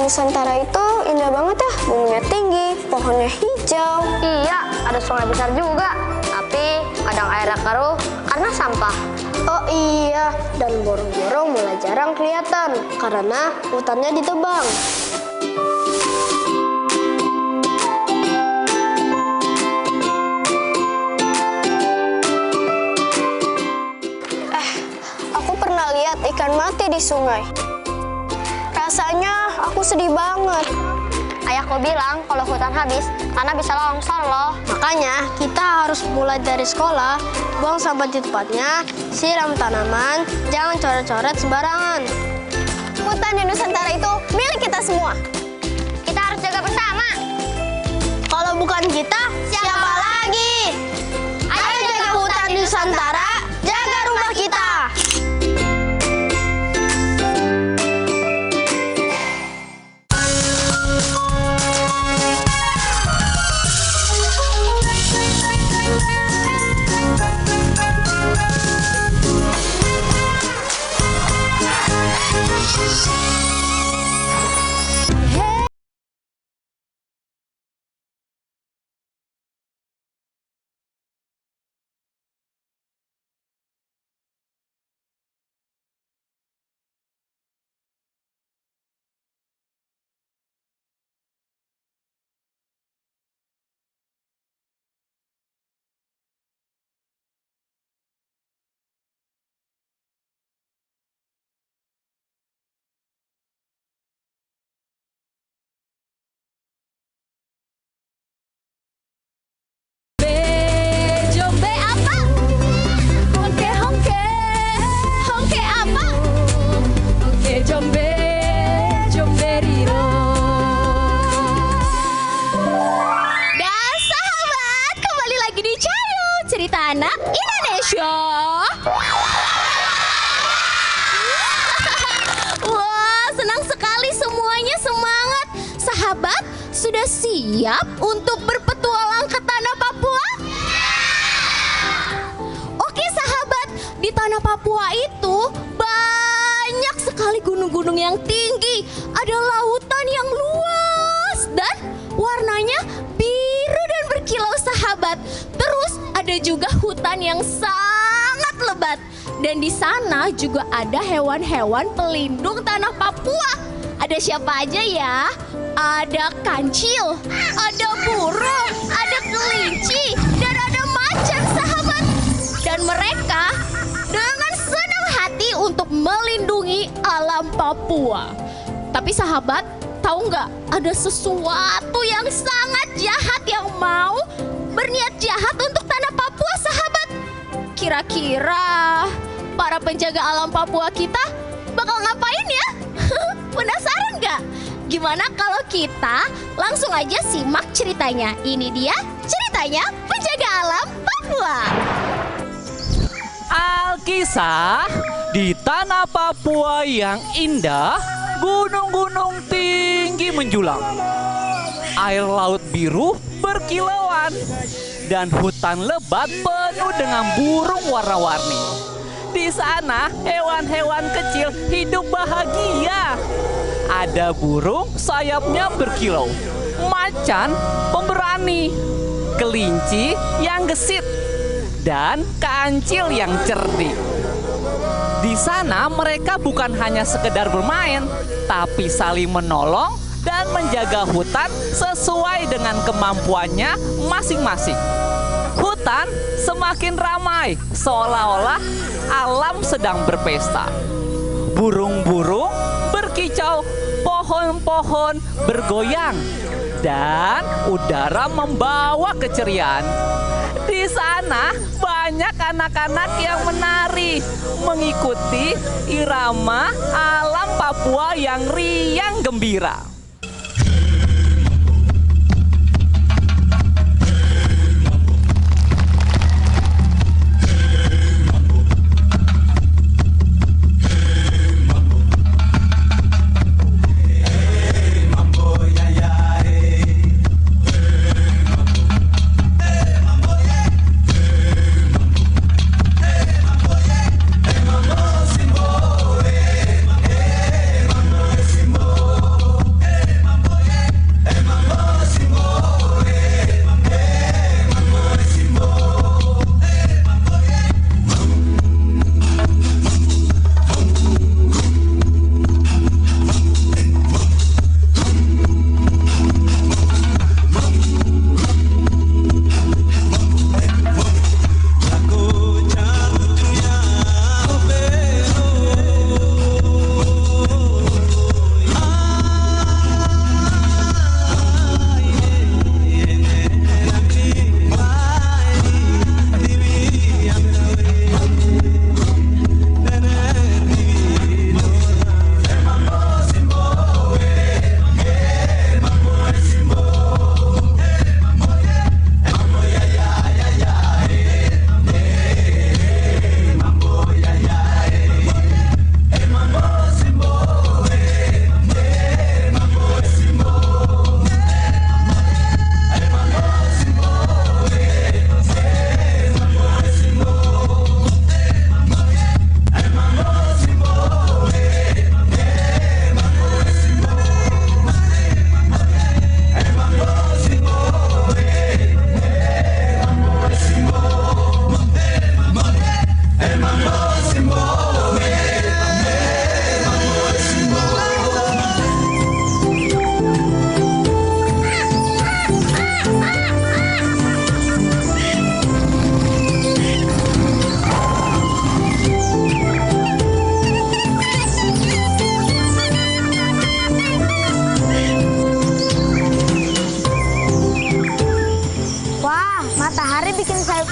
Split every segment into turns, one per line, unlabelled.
Nusantara itu indah banget ya, gunungnya tinggi, pohonnya hijau.
Iya, ada sungai besar juga, tapi kadang airnya keruh karena sampah.
Oh iya, dan burung-burung mulai jarang kelihatan karena hutannya ditebang. Aku pernah lihat ikan mati di sungai. Rasanya aku sedih banget.
Ayahku bilang kalau hutan habis, tanah bisa longsor loh.
Makanya kita harus mulai dari sekolah, buang sampah di tempatnya, siram tanaman, jangan coret-coret sembarangan. Hutan di Nusantara itu milik kita semua.
Kita harus jaga bersama.
Kalau bukan kita, siapa lagi? Ayo jaga hutan Nusantara, jaga rumah kita.
Anak Indonesia. Wah, senang sekali semuanya, semangat. Sahabat, sudah siap untuk berpetualang ke tanah Papua? Oke sahabat, di tanah Papua itu banyak sekali gunung-gunung yang tinggi. Ada lautan yang luas dan warnanya biru dan berkilau sahabat. Terus ada juga hutan yang sangat lebat. Dan di sana juga ada hewan-hewan pelindung tanah Papua. Ada siapa aja ya? Ada kancil, ada burung, ada kelinci, dan ada macan sahabat. Dan mereka dengan senang hati untuk melindungi alam Papua. Tapi sahabat, tahu nggak? Ada sesuatu yang sangat jahat yang mau berniat jahat untuk tanah Papua sahabat. Kira-kira para penjaga alam Papua kita bakal ngapain ya? Penasaran nggak? Gimana kalau kita langsung aja simak ceritanya. Ini dia ceritanya penjaga alam Papua.
Alkisah, di tanah Papua yang indah, gunung-gunung tinggi menjulang. Air laut biru berkilauan dan hutan lebat penuh dengan burung warna-warni. Di sana hewan-hewan kecil hidup bahagia. Ada burung sayapnya berkilau, macan pemberani, kelinci yang gesit, dan kancil yang cerdik. Di sana mereka bukan hanya sekedar bermain, tapi saling menolong dan menjaga hutan sesuai dengan kemampuannya masing-masing. Hutan semakin ramai, seolah-olah alam sedang berpesta. Burung-burung berkicau, pohon-pohon bergoyang, dan udara membawa keceriaan. Di sana banyak anak-anak yang menari, mengikuti irama alam Papua yang riang gembira.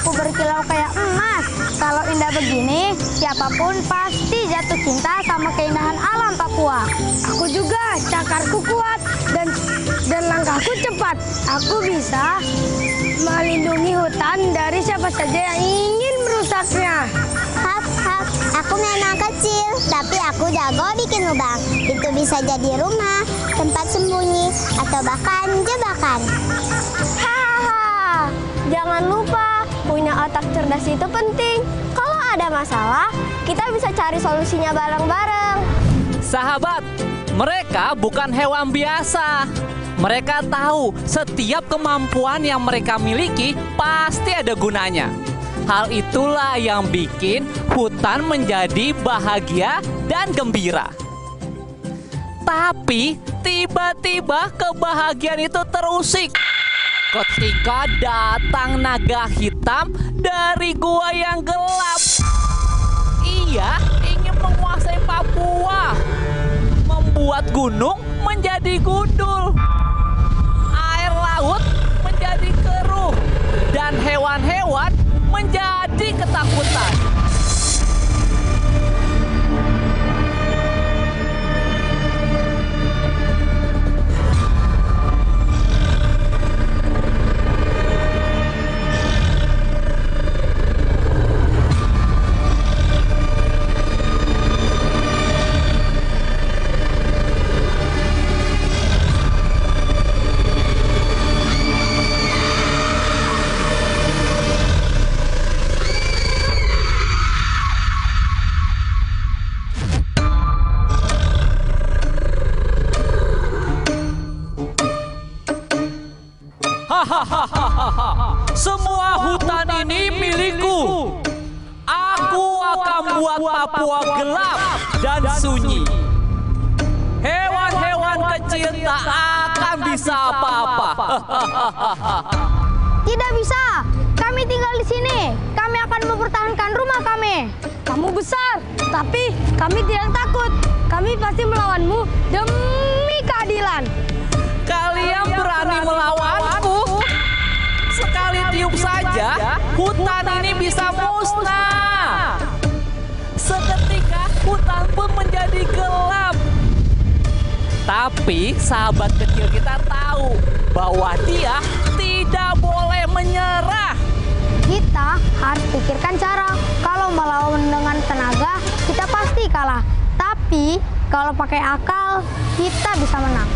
aku berkilau kayak emas. Kalau indah begini, siapapun pasti jatuh cinta sama keindahan alam Papua. Aku juga, cakarku kuat dan langkahku cepat. Aku bisa melindungi hutan dari siapa saja yang ingin merusaknya.
Hap, hap, aku memang kecil, tapi aku jago bikin lubang. Itu bisa jadi rumah, tempat sembunyi, atau bahkan jebakan.
Hahaha, jangan lupa punya otak cerdas itu penting. Kalau ada masalah, kita bisa cari solusinya bareng-bareng.
Sahabat, mereka bukan hewan biasa. Mereka tahu setiap kemampuan yang mereka miliki pasti ada gunanya. Hal itulah yang bikin hutan menjadi bahagia dan gembira. Tapi tiba-tiba kebahagiaan itu terusik ketika datang naga hitam dari gua yang gelap. Ia ingin menguasai Papua, membuat gunung menjadi gundul, air laut menjadi keruh, dan hewan-hewan menjadi ketakutan. Semua hutan ini milikku. Aku akan buat Papua gelap dan sunyi. Hewan-hewan kecil tak akan bisa apa-apa.
Tidak bisa. Kami tinggal di sini. Kami akan mempertahankan rumah kami. Kamu besar, tapi kami tidak takut. Kami pasti melawanmu demi keadilan.
Kalian berani melawanku? Sekali tiup saja, hutan ini bisa musnah. Seketika hutan pun menjadi gelap. Tapi sahabat kecil kita tahu bahwa dia tidak boleh menyerah.
Kita harus pikirkan cara. Kalau melawan dengan tenaga, kita pasti kalah. Tapi kalau pakai akal, kita bisa menang.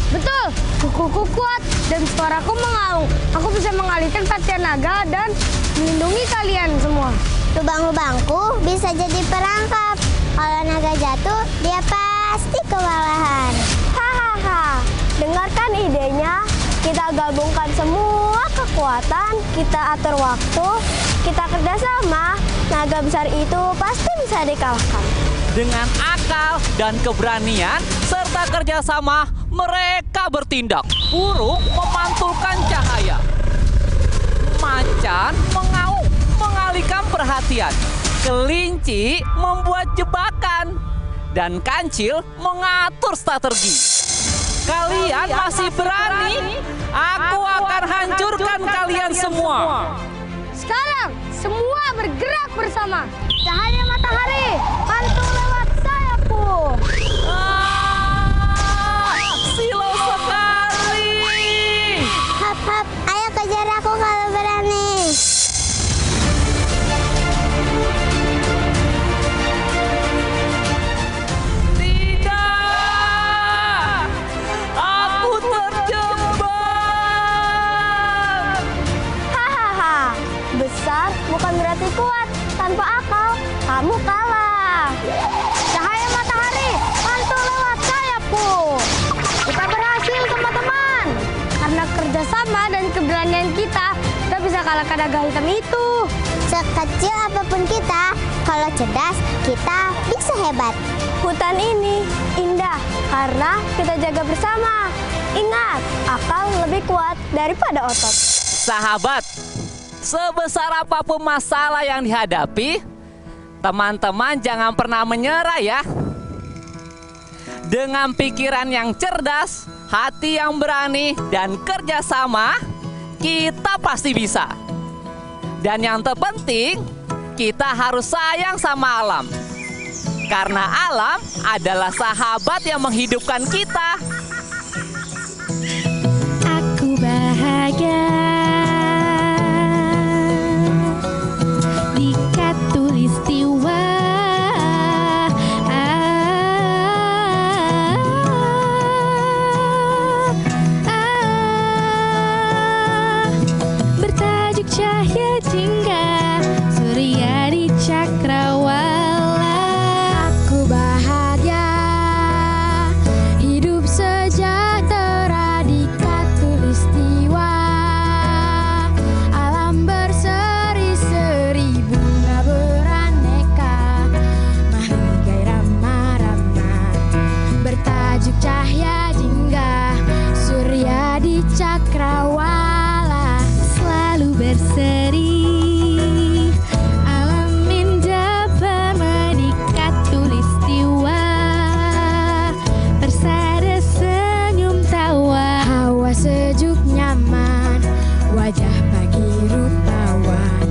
Betul, kukuku kuat dan suaraku mengaung. Aku bisa mengalihkan perhatian naga dan melindungi kalian semua.
Lubang-lubangku bisa jadi perangkap. Kalau naga jatuh, dia pasti kewalahan.
Hahaha, dengarkan idenya. Kita gabungkan semua kekuatan, kita atur waktu, kita kerjasama, naga besar itu pasti bisa dikalahkan.
Dengan akal dan keberanian serta kerjasama, mereka bertindak. Burung memantulkan cahaya. Macan mengaum mengalihkan perhatian. Kelinci membuat jebakan. Dan kancil mengatur strategi. Kalian masih berani? Aku akan hancurkan kalian semua.
Sekarang, semua bergerak bersama. Cahaya matahari, pantul lewat sayapku.
Silau sekali.
Hap, hap, ayo kejar aku kalau berani.
Tidak, aku terjebak.
Hahaha, besar bukan berarti kuat. Tanpa akal, kamu kalah.
Cahaya matahari, pantul lewat sayapku. Kita berhasil, teman-teman. Karena kerjasama dan keberanian kita bisa kalahkan naga hitam itu.
Sekecil apapun kita, kalau cerdas, kita bisa hebat.
Hutan ini indah karena kita jaga bersama. Ingat, akal lebih kuat daripada otot.
Sahabat, sebesar apapun masalah yang dihadapi, teman-teman jangan pernah menyerah ya. Dengan pikiran yang cerdas, hati yang berani, dan kerjasama, kita pasti bisa. Dan yang terpenting, kita harus sayang sama alam. Karena alam adalah sahabat yang menghidupkan kita.
Aku bahagia di Khatulistiwa. Bertajuk Cahya Jingga, surya di cakrawala.
Aku bahagia hidup sejahtera di Khatulistiwa. Alam berseri-seri, bunga beraneka, mahligai ramah-ramah. Bertajuk Cahya Jingga, surya di cakrawala.
Selalu berseri, alam indah permai di Khatulistiwa. Bersada senyum tawa,
Hawa sejuk nyaman, wajah pagi rupawan.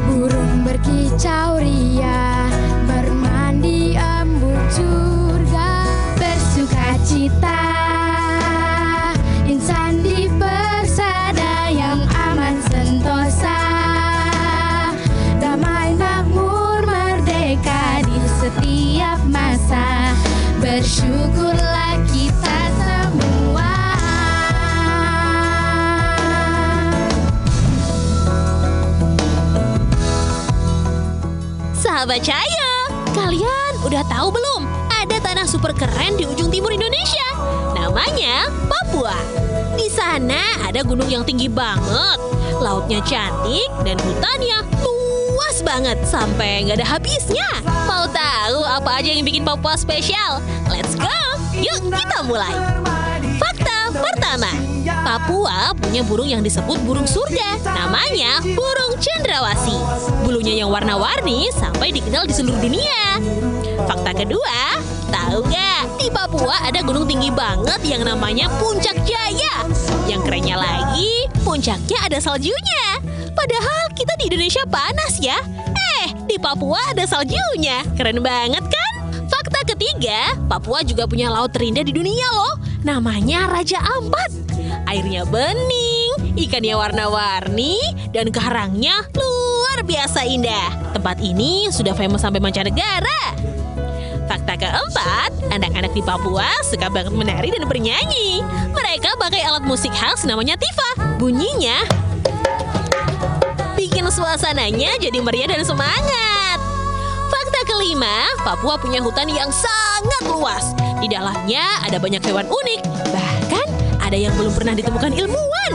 Burung berkicau ria, bermandi embun surga.
bersuka cita,
Insan di persada yang aman sentosa. Damai makmur merdeka di setiap masa. Bersyukurlah kita semua.
Sahabat Cahyo, kalian udah tahu belum? Ada tanah super keren di ujung timur Indonesia. Namanya Papua. Di sana ada gunung yang tinggi banget, lautnya cantik dan hutannya luas banget sampai nggak ada habisnya. Mau tahu apa aja yang bikin Papua spesial? Let's go! Yuk kita mulai. Fakta pertama, Papua punya burung yang disebut burung surga. Namanya burung cendrawasih. Bulunya yang warna-warni sampai dikenal di seluruh dunia. Fakta kedua, tahu nggak? Di Papua ada gunung tinggi banget yang namanya Puncak Jaya. Yang kerennya lagi, puncaknya ada saljunya. Padahal kita di Indonesia panas ya. Di Papua ada saljunya. Keren banget kan? Fakta ketiga, Papua juga punya laut terindah di dunia loh. Namanya Raja Ampat. Airnya bening, ikannya warna-warni, dan karangnya luar biasa indah. Tempat ini sudah famous sampai mancanegara. Fakta keempat, anak-anak di Papua suka banget menari dan bernyanyi. Mereka pakai alat musik khas namanya tifa. Bunyinya bikin suasananya jadi meriah dan semangat. Fakta kelima, Papua punya hutan yang sangat luas. Di dalamnya ada banyak hewan unik. Bahkan ada yang belum pernah ditemukan ilmuwan.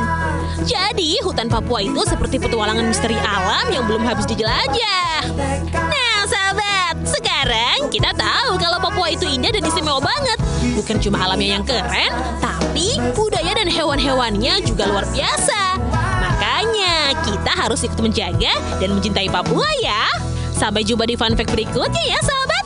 Jadi hutan Papua itu seperti petualangan misteri alam yang belum habis dijelajah. Nah sahabat, sekarang kita tahu kalau Papua itu indah dan istimewa banget. Bukan cuma alamnya yang keren, tapi budaya dan hewan-hewannya juga luar biasa. Makanya kita harus ikut menjaga dan mencintai Papua ya. Sampai jumpa di fun fact berikutnya ya sahabat.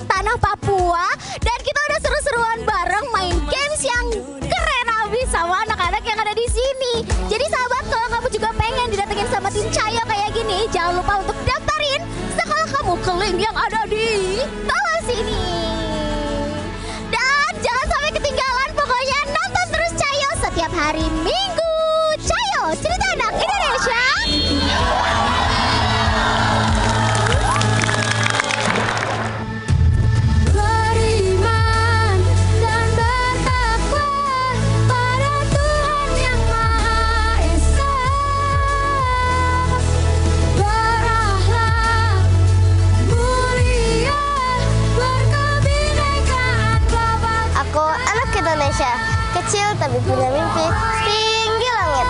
tanah Papua dan kita udah seru-seruan bareng main games yang keren abis sama anak-anak yang ada di sini. Jadi sahabat, kalau kamu juga pengen didatengin sama tim Cayo kayak gini, jangan lupa untuk daftarin sekolah kamu ke link yang ada di bawah sini. Dan jangan sampai ketinggalan, pokoknya nonton terus Cayo setiap hari Minggu. Cayo, cerita anak Indonesia.
Beriman dan bertakwa pada Tuhan Yang Maha Esa. Berakhlak mulia, berkebinekaan global.
Aku anak Indonesia, kecil tapi punya mimpi tinggi langit.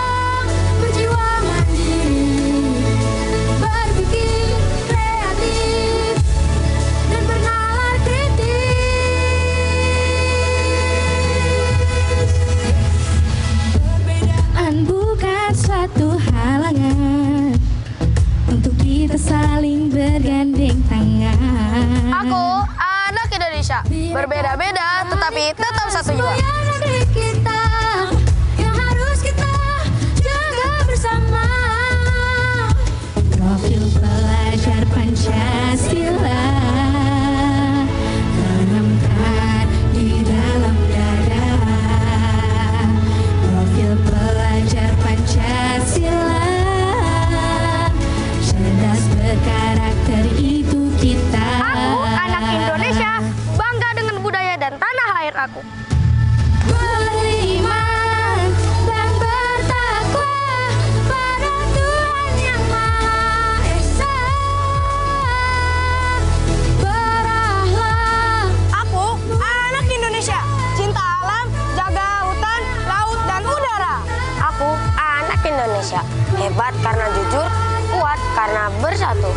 Berjiwa mandiri, berpikir kreatif, dan bernalar kritis. Perbedaan bukan suatu halangan untuk kita saling bergandeng tangan.
Aku anak Indonesia, berbeda-beda tetapi tetap satu jiwa.
Negeri kita yang harus kita jaga bersama. Profil pelajar Pancasila tanamkan di dalam dada. Profil pelajar Pancasila, cerdas berkarakter itu kita.
Aku anak Indonesia, bangga dengan budaya dan tanah air aku.
Beriman dan bertakwa pada Tuhan Yang Maha Esa. Berakhlak.
Aku anak Indonesia, cinta alam, jaga hutan, laut, dan udara. Aku anak Indonesia, hebat karena jujur, kuat karena bersatu.